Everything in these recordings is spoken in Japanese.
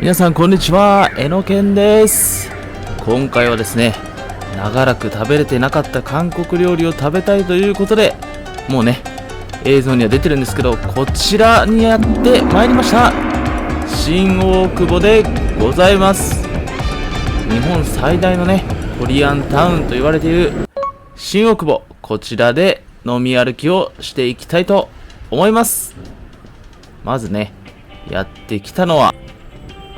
皆さんこんにちは、えのけんです。今回はですね、長らく食べれてなかった韓国料理を食べたいということで、もうね、映像には出てるんですけど、こちらにやってまいりました。新大久保でございます。日本最大のね、コリアンタウンと言われている新大久保、こちらで飲み歩きをしていきたいと思います。まずね、やってきたのは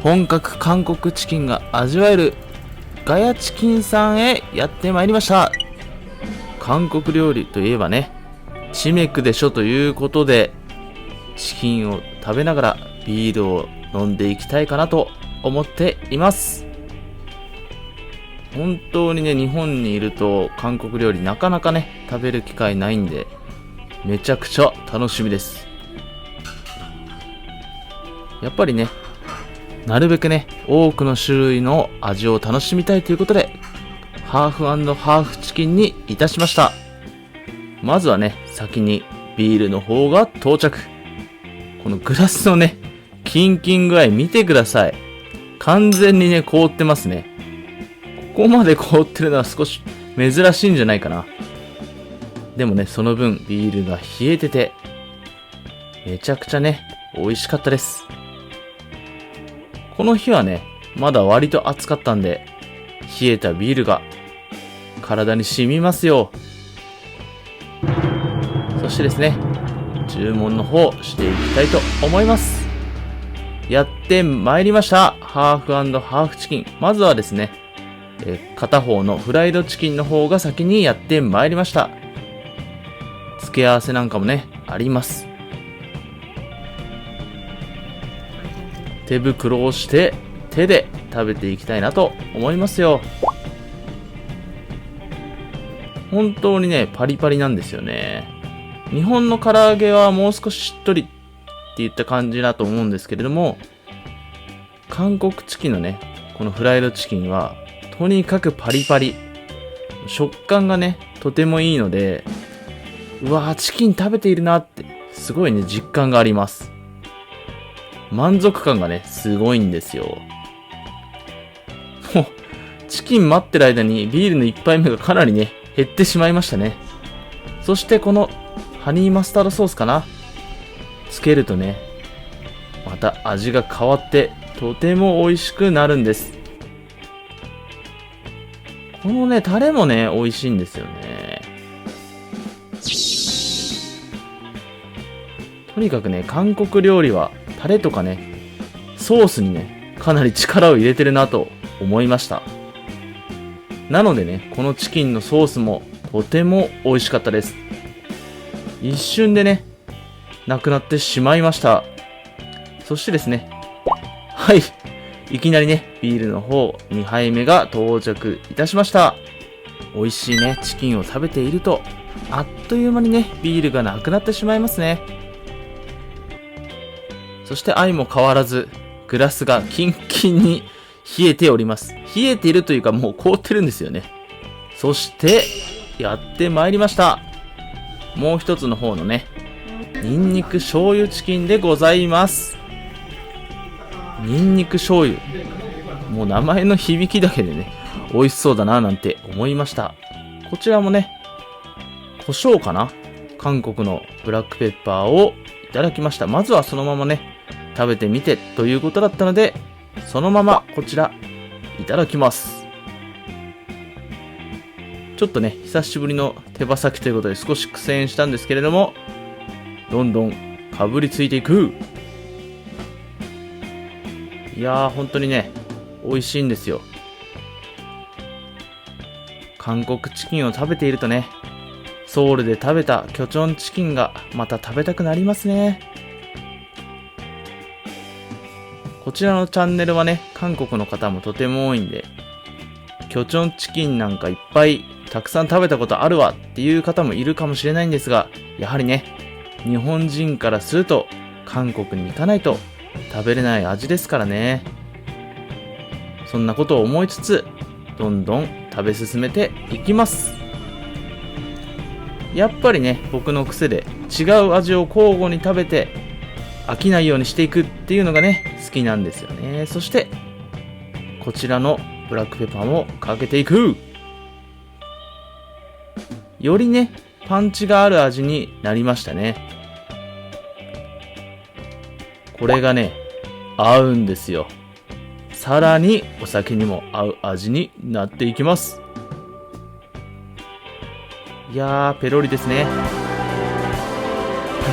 本格韓国チキンが味わえるガヤチキンさんへやってまいりました。韓国料理といえばね、チメクでしょということで、チキンを食べながらビールを飲んでいきたいかなと思っています。本当にね、日本にいると韓国料理なかなかね、食べる機会ないんで、めちゃくちゃ楽しみです。やっぱりね、なるべくね、多くの種類の味を楽しみたいということで、ハーフ&ハーフチキンにいたしました。まずはね、先にビールの方が到着。このグラスのね、キンキン具合見てください。完全にね、凍ってますね。ここまで凍ってるのは少し珍しいんじゃないかな。でもね、その分ビールが冷えてて、めちゃくちゃね、美味しかったです。この日はね、まだ割と暑かったんで、冷えたビールが体に染みますよ。そしてですね、注文の方していきたいと思います。やってまいりました。ハーフ&ハーフチキン。まずはですね、片方のフライドチキンの方が先にやってまいりました。付け合わせなんかもね、あります。手袋をして手で食べていきたいなと思いますよ。本当にね、パリパリなんですよね。日本の唐揚げはもう少ししっとりっていった感じだと思うんですけれども、韓国チキンのね、このフライドチキンはとにかくパリパリ、食感がね、とてもいいので、うわー、チキン食べているなってすごいね、実感があります。満足感がね、すごいんですよ。もう、チキン待ってる間にビールの一杯目がかなりね、減ってしまいましたね。そしてこのハニーマスタードソースかな、つけるとね、また味が変わってとても美味しくなるんです。このね、タレもね、美味しいんですよね。とにかくね、韓国料理はタレとかね、ソースにね、かなり力を入れてるなと思いました。なのでね、このチキンのソースもとても美味しかったです。一瞬でね、なくなってしまいました。そしてですね、はい、いきなりね、ビールの方2杯目が到着いたしました。美味しいね、チキンを食べていると、あっという間にね、ビールがなくなってしまいますね。そして相も変わらず、グラスがキンキンに冷えております。冷えているというかもう凍ってるんですよね。そして、やってまいりました。もう一つの方のね、ニンニク醤油チキンでございます。ニンニク醤油。もう名前の響きだけでね、美味しそうだななんて思いました。こちらもね、胡椒かな？韓国のブラックペッパーをいただきました。まずはそのままね、食べてみてということだったので、そのままこちらいただきます。ちょっとね、久しぶりの手羽先ということで少し苦戦したんですけれども、どんどんかぶりついていく。いやー、本当にね、美味しいんですよ。韓国チキンを食べているとね、ソウルで食べたキョチョンチキンがまた食べたくなりますね。こちらのチャンネルはね、韓国の方もとても多いんで、キョチョンチキンなんかいっぱいたくさん食べたことあるわっていう方もいるかもしれないんですが、やはりね、日本人からすると韓国に行かないと食べれない味ですからね。そんなことを思いつつ、どんどん食べ進めていきます。やっぱりね、僕の癖で違う味を交互に食べて飽きないようにしていくっていうのがね、好きなんですよね。そして、こちらのブラックペッパーもかけていく。よりね、パンチがある味になりましたね。これがね、合うんですよ。さらにお酒にも合う味になっていきます。いやー、ペロリですね。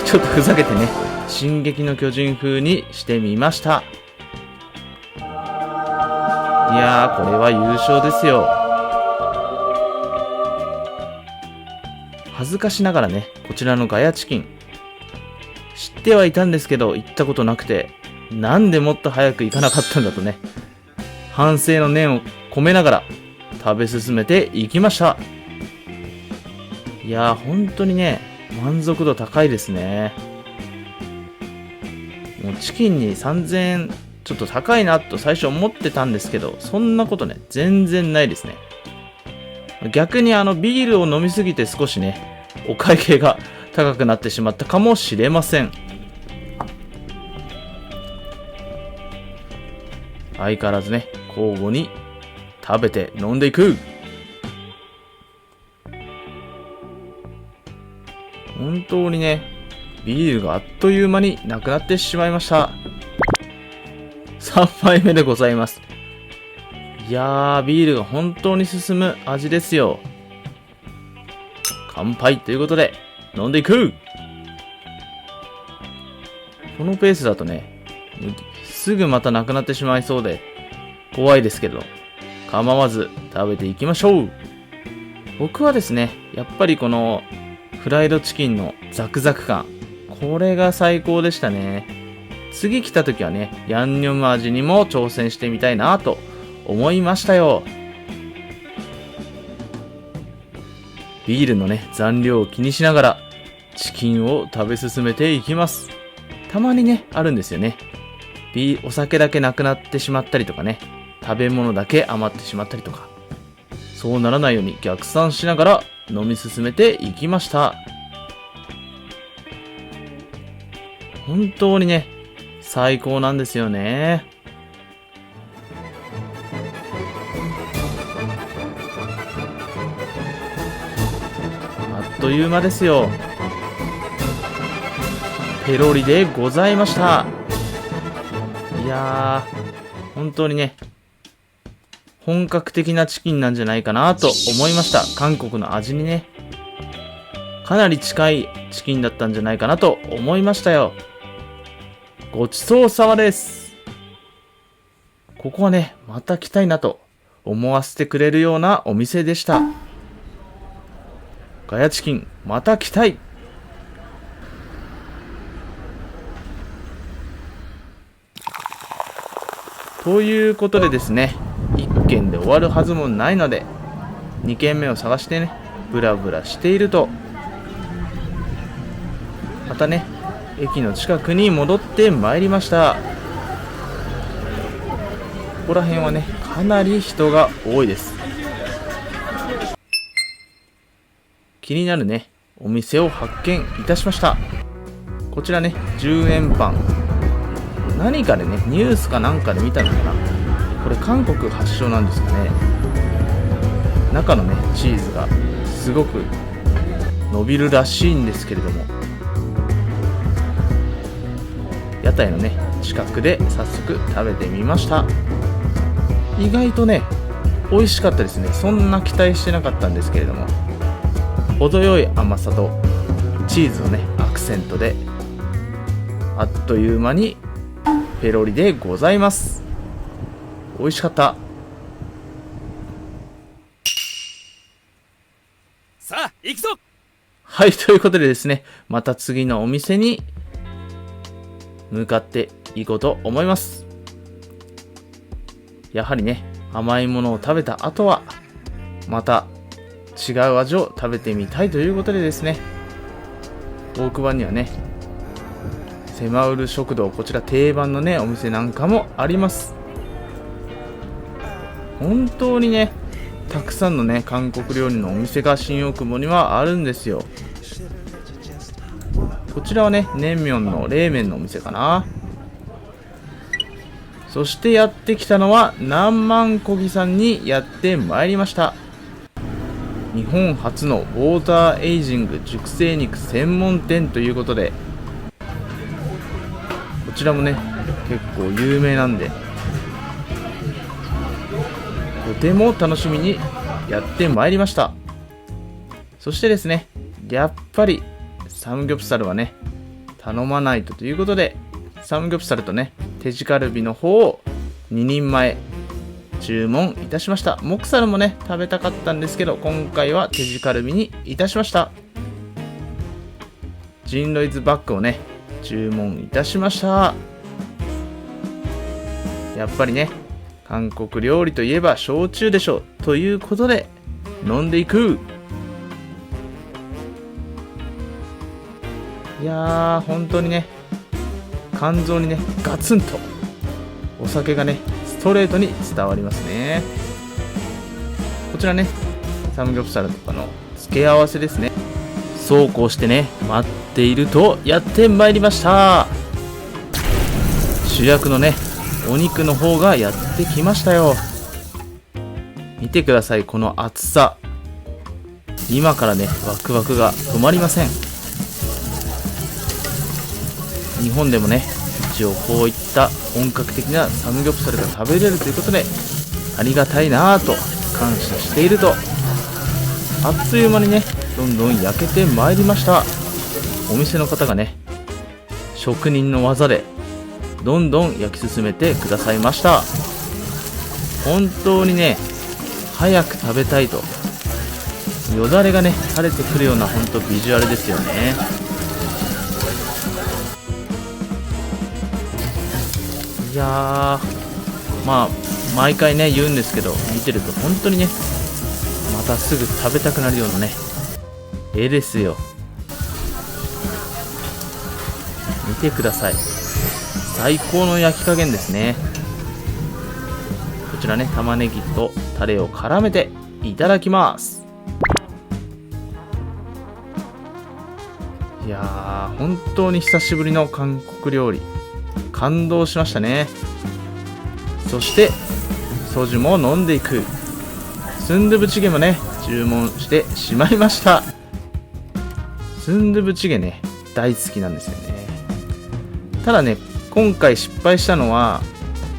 ちょっとふざけてね、進撃の巨人風にしてみました。いやー、これは優勝ですよ。恥ずかしながらね、こちらのガヤチキン。知ってはいたんですけど、行ったことなくて、なんでもっと早く行かなかったんだとね、反省の念を込めながら食べ進めていきました。いやー、本当にね、満足度高いですね。もうチキンに3000円ちょっと高いなと最初思ってたんですけど、そんなことね、全然ないですね。逆にビールを飲みすぎて少しね、お会計が高くなってしまったかもしれません。相変わらずね、交互に食べて飲んでいく。本当にね、ビールがあっという間になくなってしまいました。3杯目でございます。いやー、ビールが本当に進む味ですよ。乾杯ということで、飲んでいく。このペースだとね、すぐまたなくなってしまいそうで、怖いですけど、構わず食べていきましょう。僕はですね、やっぱりこのフライドチキンのザクザク感、これが最高でしたね。次来た時はね、ヤンニョム味にも挑戦してみたいなと思いましたよ。ビールのね、残量を気にしながらチキンを食べ進めていきます。たまにね、あるんですよね。お酒だけなくなってしまったりとかね、食べ物だけ余ってしまったりとか、そうならないように逆算しながら飲み進めていきました。本当にね、最高なんですよね。あっという間ですよ。ペロリでございました。いやー、本当にね、本格的なチキンなんじゃないかなと思いました。韓国の味にね、かなり近いチキンだったんじゃないかなと思いましたよ。ごちそうさまです。ここはね、また来たいなと思わせてくれるようなお店でした。ガヤチキン、また来たい。ということでですね、1軒で終わるはずもないので、2軒目を探してね、ブラブラしていると、またね、駅の近くに戻ってまいりました。ここら辺はね、かなり人が多いです。気になるね、お店を発見いたしました。こちらね、10円パン。何かでね、ニュースかなんかで見たのかな。これ韓国発祥なんですかね。中のね、チーズがすごく伸びるらしいんですけれども、屋台のね、近くで早速食べてみました。意外とね、美味しかったですね。そんな期待してなかったんですけれども、程よい甘さとチーズのね、アクセントで、あっという間にペロリでございます。美味しかった。さあ行くぞ。はい、ということでですね、また次のお店に向かっていこうと思います。やはりね、甘いものを食べた後はまた違う味を食べてみたいということでですね、大久保にはね、セマウル食堂、こちら定番のね、お店なんかもあります。本当にね、たくさんのね、韓国料理のお店が新大久保にはあるんですよ。ここちらはね、ネンミョンの冷麺のお店かな。そしてやってきたのは南蛮こぎさんにやってまいりました。日本初のウォーターエイジング熟成肉専門店ということで、こちらもね結構有名なんで、とても楽しみにやってまいりました。そしてですね、やっぱりサムギョプサルはね頼まないとということで、サムギョプサルとね手地カルビの方を2人前注文いたしました。モクサルもね食べたかったんですけど、今回は手地カルビにいたしました。ジンロイズバッグをね注文いたしました。やっぱりね韓国料理といえば焼酎でしょということで飲んでいく。いやー本当にね、肝臓にねガツンとお酒がねストレートに伝わりますね。こちらねサムギョプサルとかの付け合わせですね。そうこうしてね待っているとやってまいりました。主役のねお肉の方がやってきましたよ。見てください、この厚さ。今からねワクワクが止まりません。日本でもね一応こういった本格的なサムギョプサルが食べれるということでありがたいなぁと感謝していると、あっという間にねどんどん焼けてまいりました。お店の方がね職人の技でどんどん焼き進めてくださいました。本当にね早く食べたいと、よだれがね垂れてくるような本当ビジュアルですよね。いやー、まあ毎回ね言うんですけど、見てると本当にねまたすぐ食べたくなるようなね絵ですよ。見てください、最高の焼き加減ですね。こちらね玉ねぎとタレを絡めていただきます。いやー本当に久しぶりの韓国料理、感動しましたね。そしてソジュも飲んでいく。スンドゥブチゲもね注文してしまいました。スンドゥブチゲね大好きなんですよね。ただね今回失敗したのは、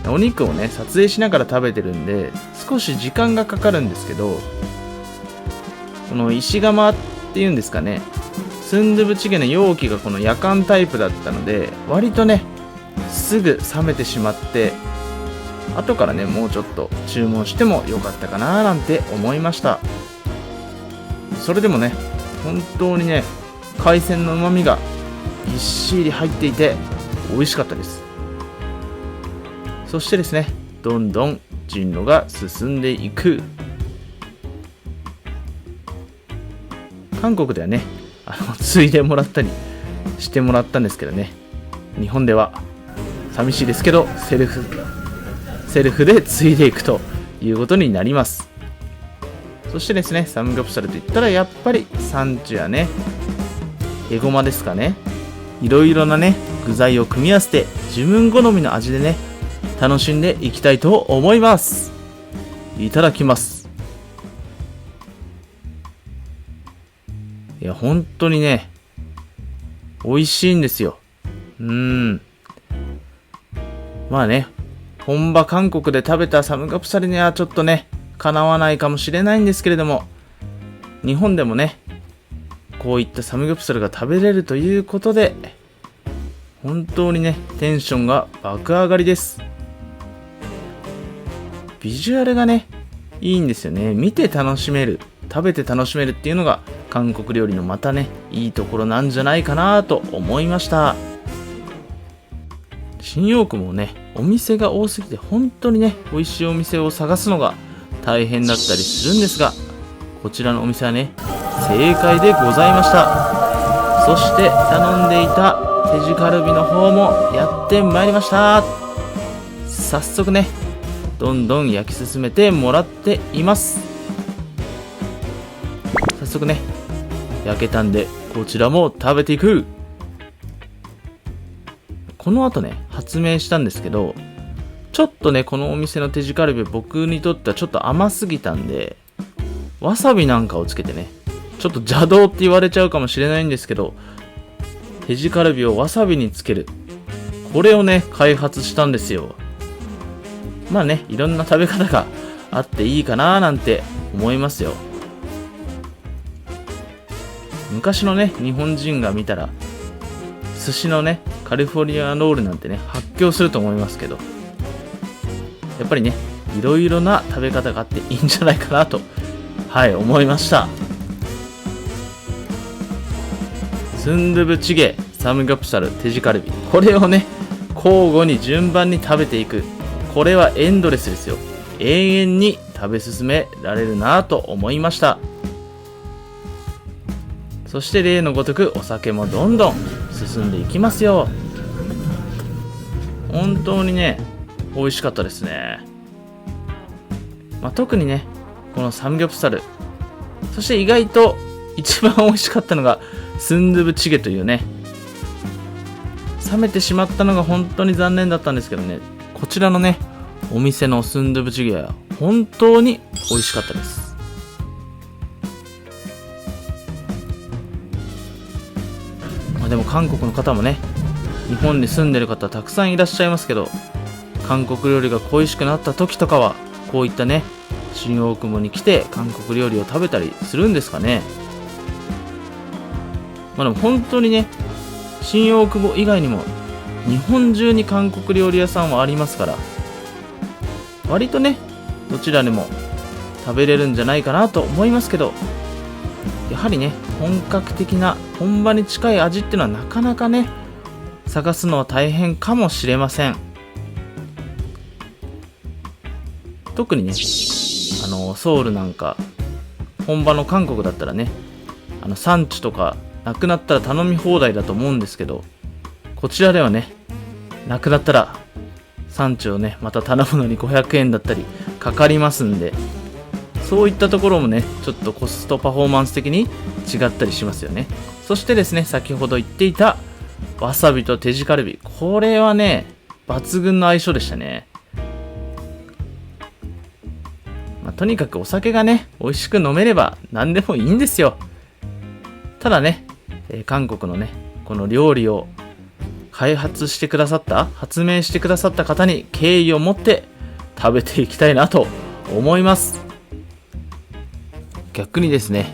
お肉をね撮影しながら食べてるんで少し時間がかかるんですけど、この石窯っていうんですかね、スンドゥブチゲの容器がこの夜間タイプだったので割とねすぐ冷めてしまって、後からねもうちょっと注文してもよかったかななんて思いました。それでもね本当にね海鮮の旨味がぎっしり入っていて美味しかったです。そしてですねどんどん順路が進んでいく。韓国ではねついでもらったりしてもらったんですけどね、日本では寂しいですけどセルフでついでいくということになります。そしてですねサムギョプサルといったらやっぱりサンチュやねエゴマですかね、いろいろなね具材を組み合わせて自分好みの味でね楽しんでいきたいと思います。いただきます。いや本当にね美味しいんですよ。まあね本場韓国で食べたサムギョプサルにはちょっとねかなわないかもしれないんですけれども、日本でもねこういったサムギョプサルが食べれるということで本当にねテンションが爆上がりです。ビジュアルがねいいんですよね。見て楽しめる、食べて楽しめるっていうのが韓国料理のまたねいいところなんじゃないかなと思いました。新大久保もねお店が多すぎて本当にね美味しいお店を探すのが大変だったりするんですが、こちらのお店はね正解でございました。そして頼んでいた手地カルビの方もやってまいりました。早速ねどんどん焼き進めてもらっています。早速ね焼けたんでこちらも食べていく。この後ね、発明したんですけど、ちょっとね、このお店の手地カルビ、僕にとってはちょっと甘すぎたんで、わさびなんかをつけてね、ちょっと邪道って言われちゃうかもしれないんですけど、手地カルビをわさびにつける。これをね、開発したんですよ。まあね、いろんな食べ方があっていいかななんて思いますよ。昔のね、日本人が見たら、寿司のね、カリフォルニアロールなんてね、発狂すると思いますけど、やっぱりね、いろいろな食べ方があっていいんじゃないかなと、思いました。スンドゥブチゲ、サムギョプサル、手地カルビ。これをね、交互に順番に食べていく。これはエンドレスですよ。永遠に食べ進められるなと思いました。そして例のごとくお酒もどんどん進んでいきますよ。本当にね、美味しかったですね。特にね、このサムギョプサル、そして意外と一番美味しかったのがスンドゥブチゲというね、冷めてしまったのが本当に残念だったんですけどね、こちらのね、お店のスンドゥブチゲは本当に美味しかったです。でも韓国の方もね、日本に住んでる方たくさんいらっしゃいますけど、韓国料理が恋しくなった時とかはこういったね、新大久保に来て韓国料理を食べたりするんですかね。でも本当にね、新大久保以外にも日本中に韓国料理屋さんはありますから、割とね、どちらでも食べれるんじゃないかなと思いますけど、やはりね、本格的な本場に近い味っていうのはなかなかね、探すのは大変かもしれません。特にね、ソウルなんか本場の韓国だったらね、サンチュとかなくなったら頼み放題だと思うんですけど、こちらではね、なくなったらサンチュをね、また頼むのに500円だったりかかりますんで、そういったところもね、ちょっとコストパフォーマンス的に違ったりしますよね。そしてですね、先ほど言っていたわさびと手地カルビ、これはね、抜群の相性でしたね。とにかくお酒がね、美味しく飲めれば何でもいいんですよ。ただね、韓国のね、この料理を開発してくださった、発明してくださった方に敬意を持って食べていきたいなと思います。逆にですね、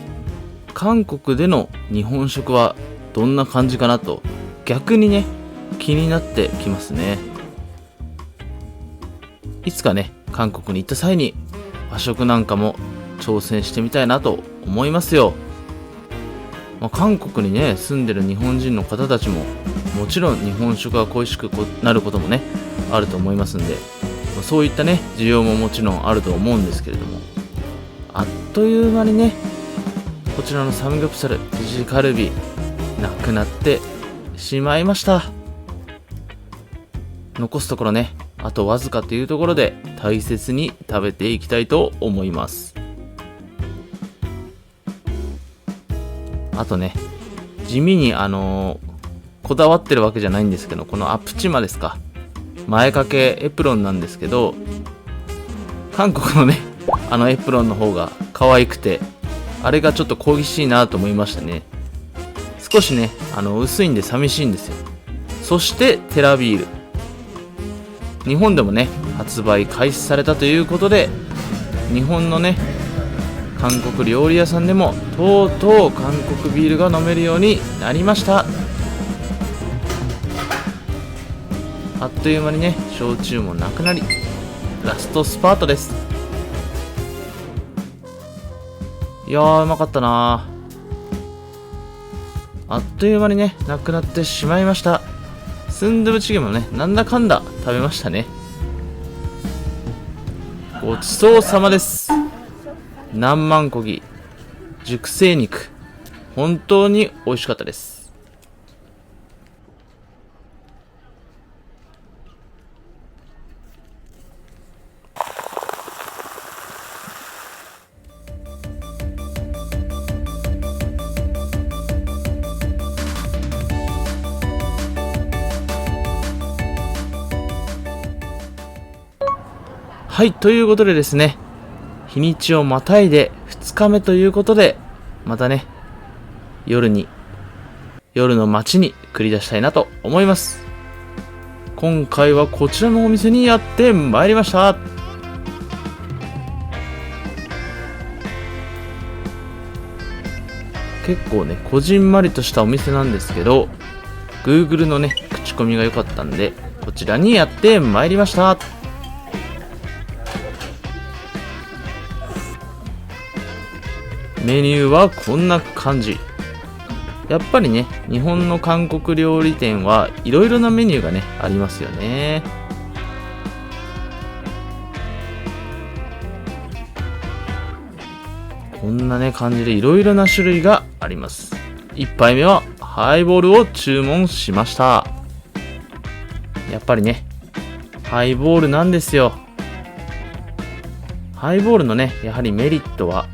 韓国での日本食はどんな感じかなと逆にね、気になってきますね。いつかね、韓国に行った際に和食なんかも挑戦してみたいなと思いますよ。韓国にね、住んでる日本人の方たちももちろん日本食が恋しくなることもね、あると思いますんで、そういったね、需要ももちろんあると思うんですけれども、あっという間にね、こちらのサムギョプサル、手地カルビなくなってしまいました。残すところね、あとわずかというところで大切に食べていきたいと思います。あとね、地味にこだわってるわけじゃないんですけど、このアプチマですか、前掛けエプロンなんですけど、韓国のね、エプロンの方が可愛くて、あれがちょっと恋しいなと思いましたね。少しね、薄いんで寂しいんですよ。そしてテラビール、日本でもね、発売開始されたということで、日本のね、韓国料理屋さんでもとうとう韓国ビールが飲めるようになりました。あっという間にね、焼酎もなくなり、ラストスパートです。いやー、うまかったなー。あっという間にね、なくなってしまいました。スンドゥブチゲもね、なんだかんだ食べましたね。ごちそうさまです。何万こぎ熟成肉、本当に美味しかったです。はい、ということでですね、日にちをまたいで2日目ということで、またね、夜の街に繰り出したいなと思います。今回はこちらのお店にやってまいりました。結構ね、こじんまりとしたお店なんですけど、Google のね、口コミが良かったんで、こちらにやってまいりました。メニューはこんな感じ。やっぱりね、日本の韓国料理店はいろいろなメニューがね、ありますよね。こんなね、感じでいろいろな種類があります。1杯目はハイボールを注文しました。やっぱりね、ハイボールなんですよ。ハイボールのね、やはりメリットは、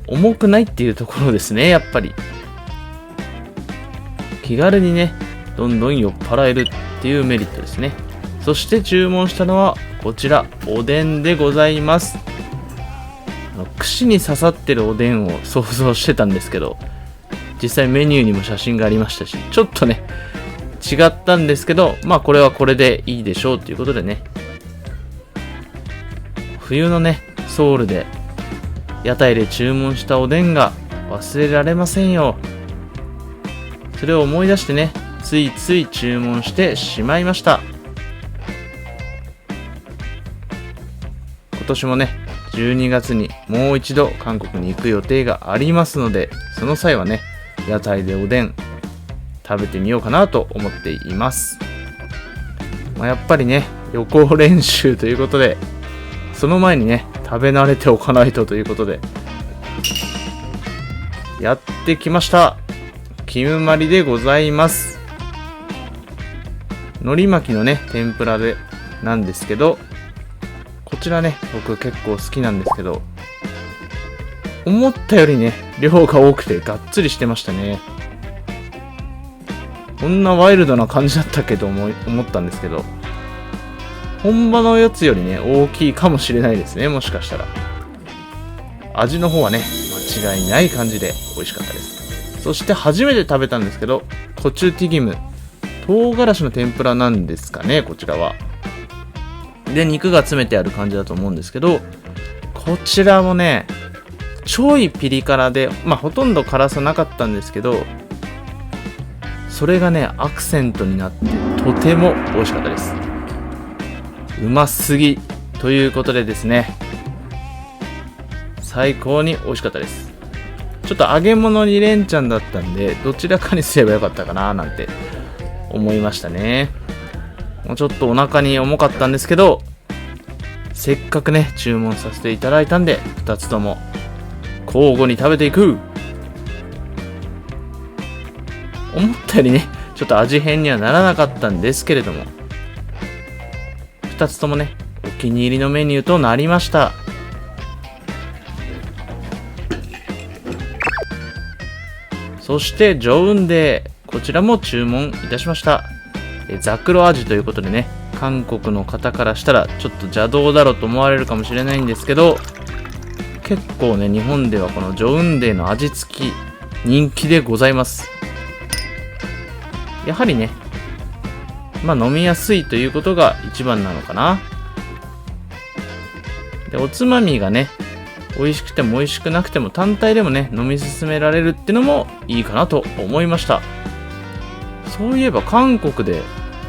重くないっていうところですね、やっぱり。気軽にね、どんどん酔っ払えるっていうメリットですね。そして注文したのは、こちら、おでんでございます。串に刺さってるおでんを想像してたんですけど、実際メニューにも写真がありましたし、ちょっとね、違ったんですけど、まあこれはこれでいいでしょうということでね、冬のね、ソウルで屋台で注文したおでんが忘れられませんよ。それを思い出してね、ついつい注文してしまいました。今年もね、12月にもう一度韓国に行く予定がありますので、その際はね、屋台でおでん食べてみようかなと思っています。やっぱりね、予行練習ということで、その前にね、食べ慣れておかないとということで、やってきました。キムマリでございます。海苔巻きのね、天ぷらでなんですけど、こちらね、僕結構好きなんですけど、思ったよりね、量が多くてがっつりしてましたね。こんなワイルドな感じだったっけと思ったんですけど、本場のやつよりね、大きいかもしれないですね、もしかしたら。味の方はね、間違いない感じで美味しかったです。そして初めて食べたんですけど、コチュティギム、唐辛子の天ぷらなんですかね、こちらは。で、肉が詰めてある感じだと思うんですけど、こちらもね、ちょいピリ辛で、ほとんど辛さなかったんですけど、それがね、アクセントになってとても美味しかったです。うますぎということでですね、最高に美味しかったです。ちょっと揚げ物2連チャンだったんで、どちらかにすればよかったかななんて思いましたね。もうちょっとお腹に重かったんですけど、せっかくね、注文させていただいたんで、2つとも交互に食べていく。思ったよりね、ちょっと味変にはならなかったんですけれども、2つともね、お気に入りのメニューとなりました。そしてジョウンデー、こちらも注文いたしました。ザクロ味ということでね、韓国の方からしたらちょっと邪道だろうと思われるかもしれないんですけど、結構ね、日本ではこのジョウンデーの味付き人気でございます。やはりね、飲みやすいということが一番なのかな。で、おつまみがね、美味しくても美味しくなくても単体でもね、飲み進められるってのもいいかなと思いました。そういえば韓国で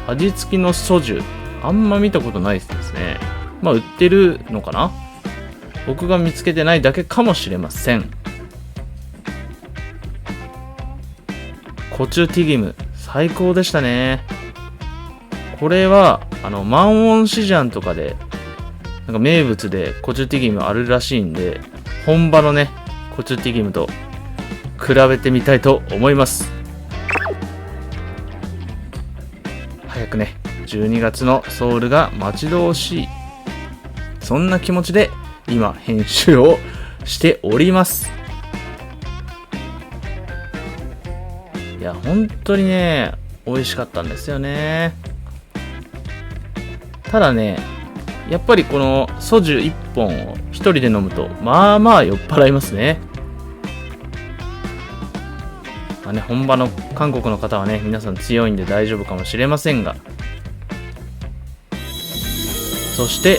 味付きのソジュ、あんま見たことないですね。売ってるのかな？僕が見つけてないだけかもしれません。コチュティギム、最高でしたね。これは、マンウォンシジャンとかで、名物でコチュティギムあるらしいんで、本場のね、コチュティギムと比べてみたいと思います。早くね、12月のソウルが待ち遠しい。そんな気持ちで今編集をしております。いや、本当にね、美味しかったんですよね。ただね、やっぱりこのソジュ1本を1人で飲むとまあまあ酔っ払いますね。まあね、本場の韓国の方はね、皆さん強いんで大丈夫かもしれませんが。そして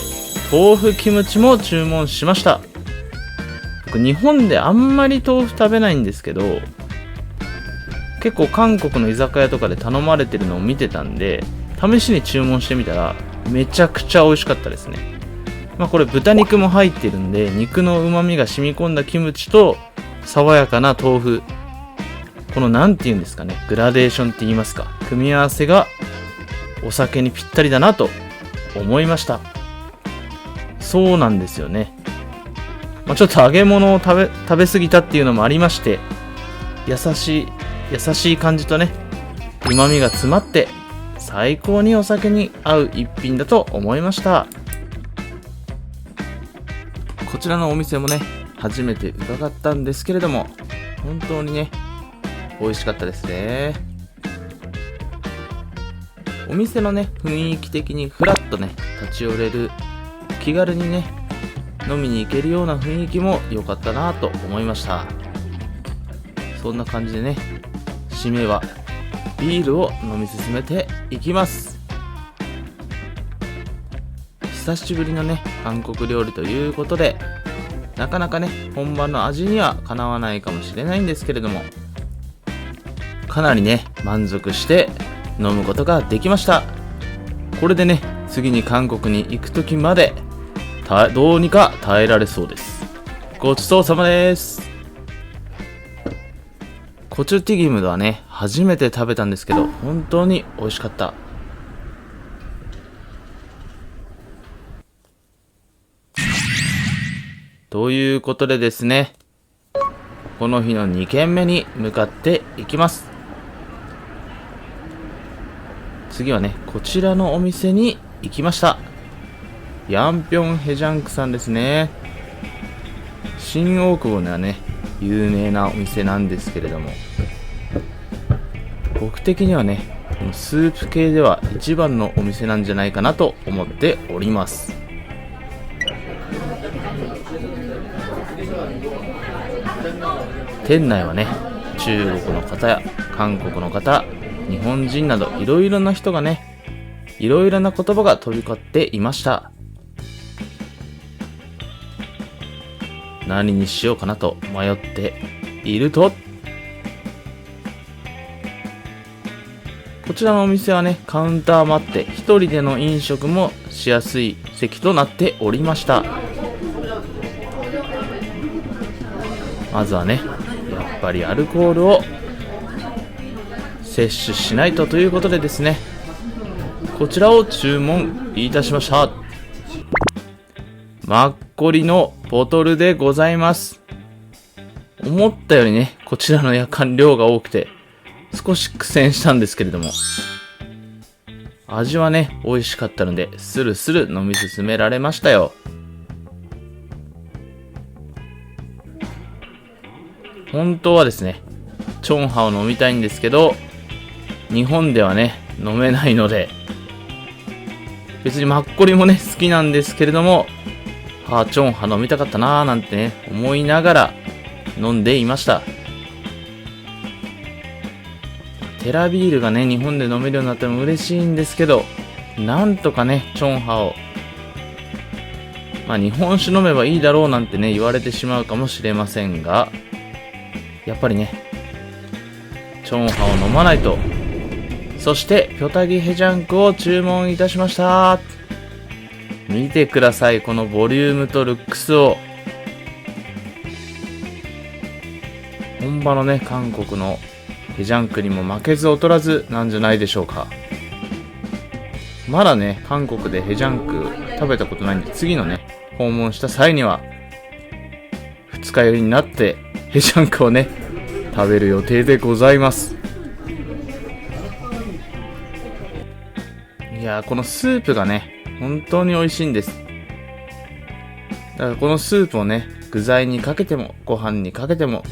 豆腐キムチも注文しました。僕日本であんまり豆腐食べないんですけど、結構韓国の居酒屋とかで頼まれてるのを見てたんで、試しに注文してみたらめちゃくちゃ美味しかったですね。これ豚肉も入ってるんで、肉の旨味が染み込んだキムチと爽やかな豆腐、このなんて言うんですかね、グラデーションって言いますか、組み合わせがお酒にぴったりだなと思いました。そうなんですよね。ちょっと揚げ物を食べ過ぎたっていうのもありまして、優しい感じとね、旨味が詰まって最高にお酒に合う一品だと思いました。こちらのお店もね、初めて伺ったんですけれども、本当にね、美味しかったですね。お店のね、雰囲気的にフラッとね、立ち寄れる、気軽にね、飲みに行けるような雰囲気も良かったなと思いました。そんな感じでね、締めはビールを飲み進めていきます。久しぶりのね、韓国料理ということで、なかなかね、本場の味にはかなわないかもしれないんですけれども、かなりね、満足して飲むことができました。これでね、次に韓国に行く時までどうにか耐えられそうです。ごちそうさまです。コチュティギムはね、初めて食べたんですけど、本当に美味しかった。ということでですね、この日の2軒目に向かっていきます。次はね、こちらのお店に行きました。ヤンピョンヘジャンクさんですね。新大久保ではね、有名なお店なんですけれども、僕的にはね、このスープ系では一番のお店なんじゃないかなと思っております。店内はね、中国の方や韓国の方、日本人などいろいろな人がね、いろいろな言葉が飛び交っていました。何にしようかなと迷っていると、こちらのお店はね、カウンターもあって一人での飲食もしやすい席となっておりました。まずはね、やっぱりアルコールを摂取しないとということでですね、こちらを注文いたしました。マッコリのボトルでございます。思ったよりね、こちらの夜間量が多くて少し苦戦したんですけれども、味はね、美味しかったのでスルスル飲み進められましたよ。本当はですね、チョンハを飲みたいんですけど、日本ではね、飲めないので、別にマッコリもね、好きなんですけれども、チョンハ飲みたかったなーなんてね、思いながら飲んでいました。テラビールがね、日本で飲めるようになったら嬉しいんですけど、なんとかね、チョンハを、日本酒飲めばいいだろうなんてね、言われてしまうかもしれませんが、やっぱりね、チョンハを飲まないと。そして、ピョタギヘジャンクを注文いたしました。見てください、このボリュームとルックスを。本場のね、韓国のヘジャンクにも負けず劣らずなんじゃないでしょうか。まだね、韓国でヘジャンク食べたことないんで、次のね、訪問した際には二日酔いになってヘジャンクをね、食べる予定でございます。いやー、このスープがね、本当に美味しいんです。だからこのスープをね、具材にかけてもご飯にかけても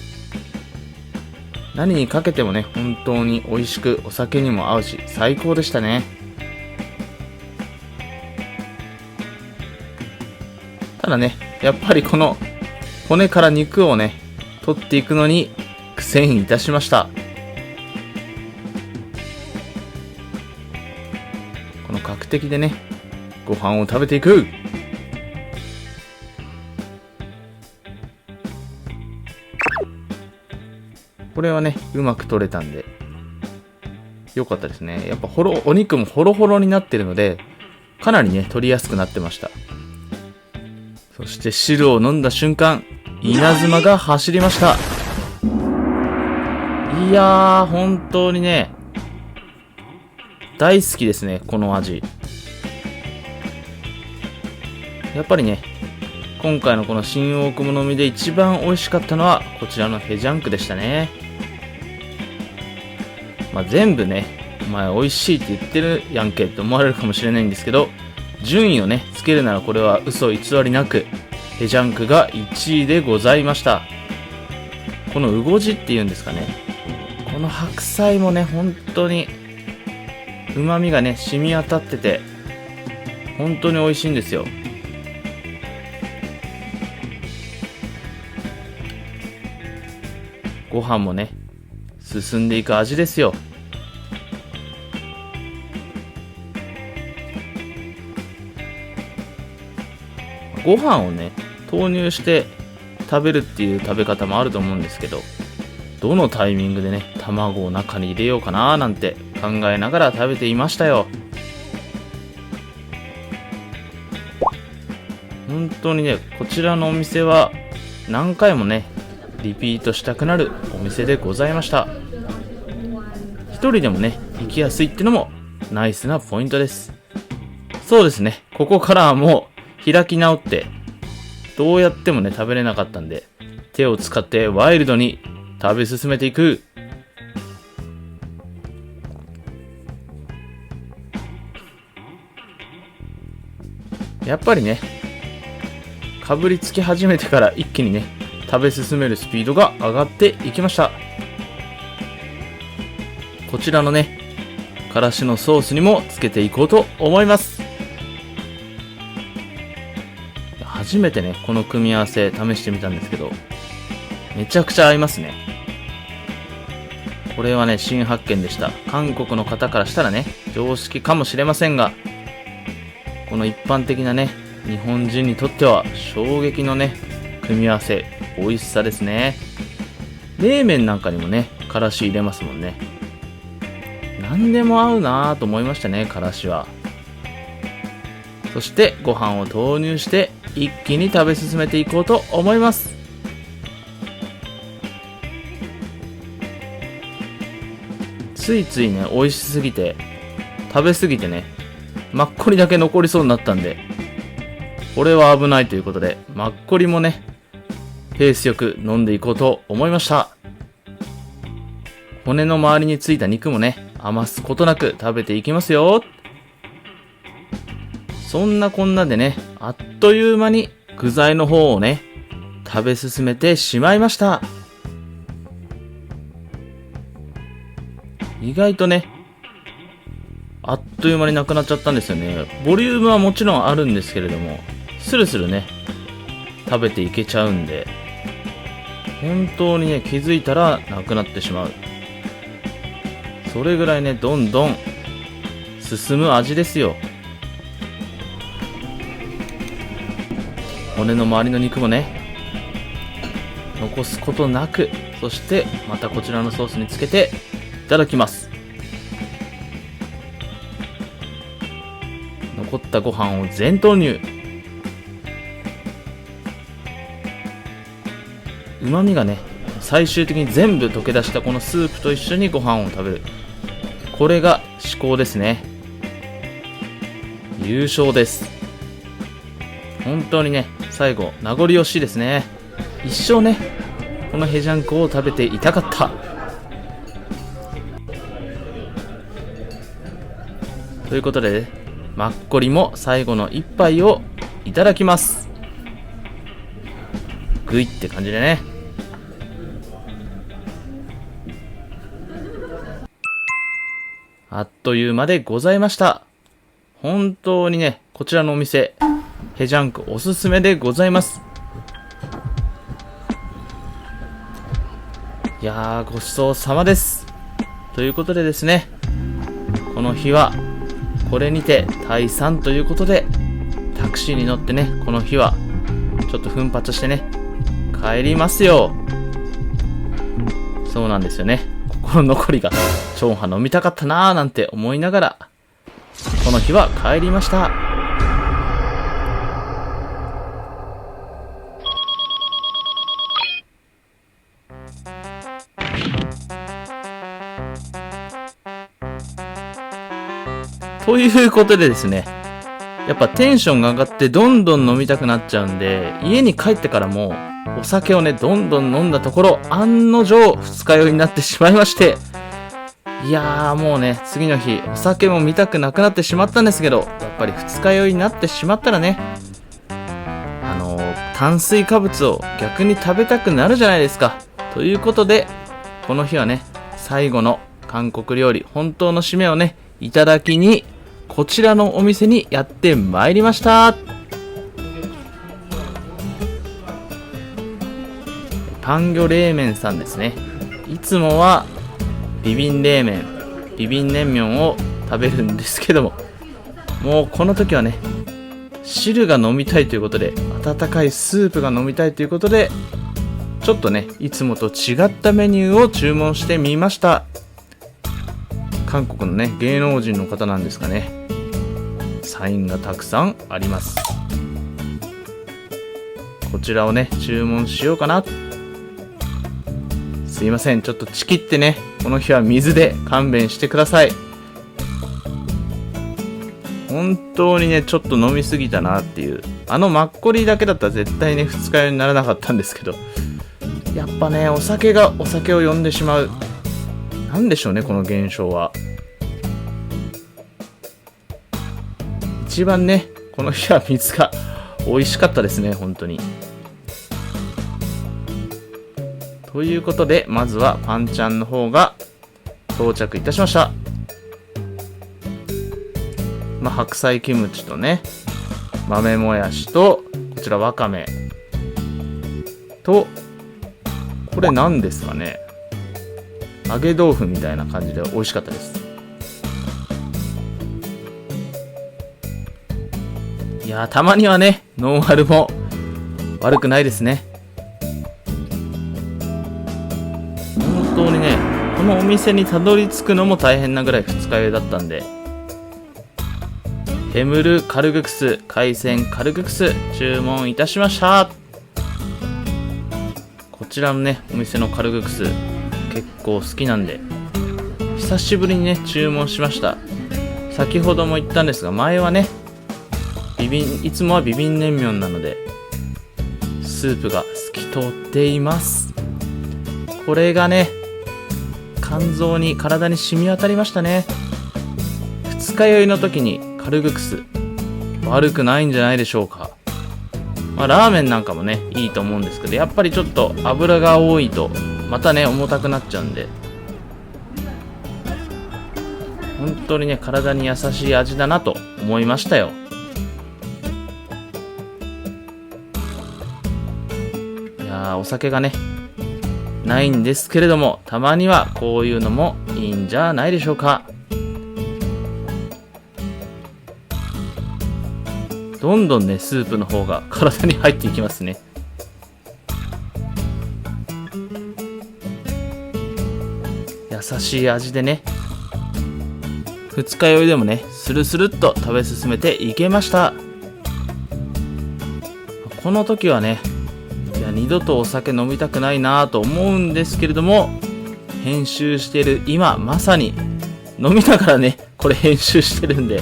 何にかけてもね、本当に美味しくお酒にも合うし最高でしたね。ただね、やっぱりこの骨から肉をね、取っていくのに苦戦いたしました。この角的でね、ご飯を食べていく。これはね、うまく取れたんで良かったですね。やっぱお肉もホロホロになってるので、かなりね、取りやすくなってました。そして汁を飲んだ瞬間、稲妻が走りました。いやー、本当にね、大好きですね、この味。やっぱりね、今回のこの新大久保のみで一番美味しかったのは、こちらのヘジャンクでしたね。全部ね、お前美味しいって言ってるやんけって思われるかもしれないんですけど、順位をね、つけるならこれは嘘偽りなく、ヘジャンクが1位でございました。このうごじっていうんですかね。この白菜もね、本当に、旨味がね、染み渡ってて、本当に美味しいんですよ。ご飯もね、進んでいく味ですよ。ご飯をね、投入して食べるっていう食べ方もあると思うんですけど、どのタイミングでね、卵を中に入れようかななんて考えながら食べていましたよ。本当にね、こちらのお店は何回もね、リピートしたくなるお店でございました。一人でもね、行きやすいってのもナイスなポイントです。そうですね、ここからはもう開き直って、どうやってもね、食べれなかったんで、手を使ってワイルドに食べ進めていく。やっぱりね、かぶりつき始めてから一気にね、食べ進めるスピードが上がっていきました。こちらのね、からしのソースにもつけていこうと思います。初めてね、この組み合わせ試してみたんですけど、めちゃくちゃ合いますね。これはね、新発見でした。韓国の方からしたらね、常識かもしれませんが、この一般的なね、日本人にとっては衝撃のね、組み合わせ、美味しさですね。冷麺なんかにもね、からし入れますもんね。何でも合うなぁと思いましたね、からしは。そしてご飯を投入して一気に食べ進めていこうと思います。ついついね、美味しすぎて食べすぎてね、マッコリだけ残りそうになったんで、これは危ないということで、マッコリもね、ペースよく飲んでいこうと思いました。骨の周りについた肉もね、余すことなく食べていきますよ。そんなこんなでね、あっという間に具材の方をね、食べ進めてしまいました。意外とね、あっという間になくなっちゃったんですよね。ボリュームはもちろんあるんですけれども、スルスルね、食べていけちゃうんで、本当にね、気づいたらなくなってしまう。それぐらいね、どんどん進む味ですよ。骨の周りの肉もね、残すことなく、そしてまたこちらのソースにつけていただきます。残ったご飯を全投入。旨味がね、最終的に全部溶け出したこのスープと一緒にご飯を食べる。これが至高ですね。優勝です。本当にね、最後名残惜しいですね。一生ね、このヘジャンコを食べていたかった。ということで、ね、マッコリも最後の一杯をいただきます。グイって感じでね。あっという間でございました。本当にね、こちらのお店ヘジャンクおすすめでございます。いやー、ごちそうさまです。ということでですね、この日はこれにて退散ということで、タクシーに乗ってね、この日はちょっと奮発してね、帰りますよ。そうなんですよね。心残りが、チョンハ飲みたかったなーなんて思いながら、この日は帰りました。ということでですね、やっぱテンションが上がってどんどん飲みたくなっちゃうんで、家に帰ってからもお酒をね、どんどん飲んだところ、案の定二日酔いになってしまいまして、いやーもうね、次の日お酒も見たくなくなってしまったんですけど、やっぱり二日酔いになってしまったらね、炭水化物を逆に食べたくなるじゃないですか。ということで、この日はね、最後の韓国料理、本当の締めをね、いただきに、こちらのお店にやってまいりました。パンギョ冷麺さんですね。いつもはビビン冷麺、ビビン燃麺を食べるんですけども、もうこの時はね、汁が飲みたいということで、温かいスープが飲みたいということで、ちょっとね、いつもと違ったメニューを注文してみました。韓国のね、芸能人の方なんですかね。サインがたくさんあります。こちらをね、注文しようかな。すいません、ちょっとチキってね、この日は水で勘弁してください。本当にね、ちょっと飲みすぎたなっていう。マッコリだけだったら絶対ね、二日酔いにならなかったんですけど、やっぱね、お酒がお酒を呼んでしまう。なんでしょうね、この現象は。一番ね、この日は水が美味しかったですね、本当に。ということで、まずはパンちゃんの方が到着いたしました。白菜キムチとね、豆もやしと、こちらわかめと、これ何ですかね。揚げ豆腐みたいな感じで美味しかったです。いやー、たまにはね、ノンアルも悪くないですね。本当にね、このお店にたどり着くのも大変なぐらい二日酔いだったんで、ヘムルカルグクス、海鮮カルグクス注文いたしました。こちらのね、お店のカルグクス結構好きなんで、久しぶりにね、注文しました。先ほども言ったんですが、前はね、いつもはビビン燃麺なので、スープが透き通っています。これがね、肝臓に体に染み渡りましたね。二日酔いの時にカルグクス悪くないんじゃないでしょうか。ラーメンなんかもね、いいと思うんですけど、やっぱりちょっと油が多いとまたね、重たくなっちゃうんで、本当にね、体に優しい味だなと思いましたよ。いやー、お酒がねないんですけれども、たまにはこういうのもいいんじゃないでしょうか。どんどんね、スープの方が体に入っていきますね。優しい味でね、二日酔いでもね、スルスルっと食べ進めていけました。この時はね、いや、二度とお酒飲みたくないなと思うんですけれども、編集している今まさに飲みながらね、これ編集してるんで、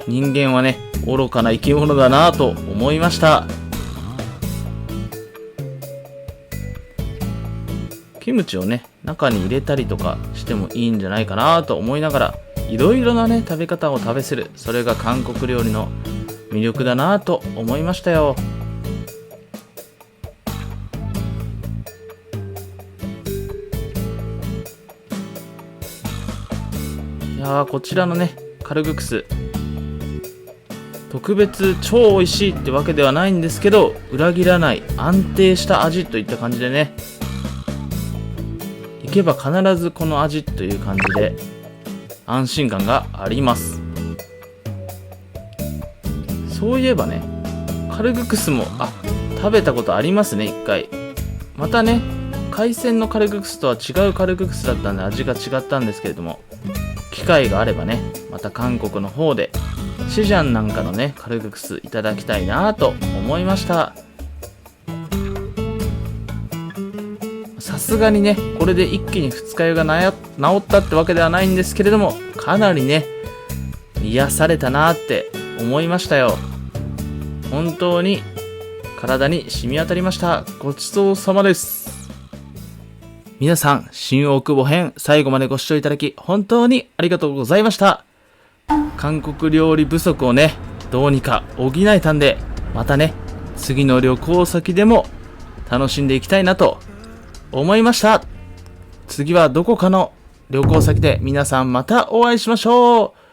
人間はね、愚かな生き物だなと思いました。キムチをね、中に入れたりとかしてもいいんじゃないかなと思いながら、いろいろなね、食べ方を試せる、それが韓国料理の魅力だなと思いましたよ。いやー、こちらのね、カルグクス、特別超美味しいってわけではないんですけど、裏切らない安定した味といった感じでね、行けば必ずこの味という感じで安心感があります。そういえばね、カルグクスも食べたことありますね、一回。またね、海鮮のカルグクスとは違うカルグクスだったんで味が違ったんですけれども、機会があればね、また韓国の方でシジャンなんかのねカルグクスいただきたいなと思いました。さすがにね、これで一気に二日酔いが治ったってわけではないんですけれども、かなりね癒されたなって思いましたよ。本当に体に染み渡りました。ごちそうさまです。皆さん、新大久保編最後までご視聴いただき本当にありがとうございました。韓国料理不足をね、どうにか補えたんで、またね、次の旅行先でも楽しんでいきたいなと思いました。次はどこかの旅行先で皆さんまたお会いしましょう。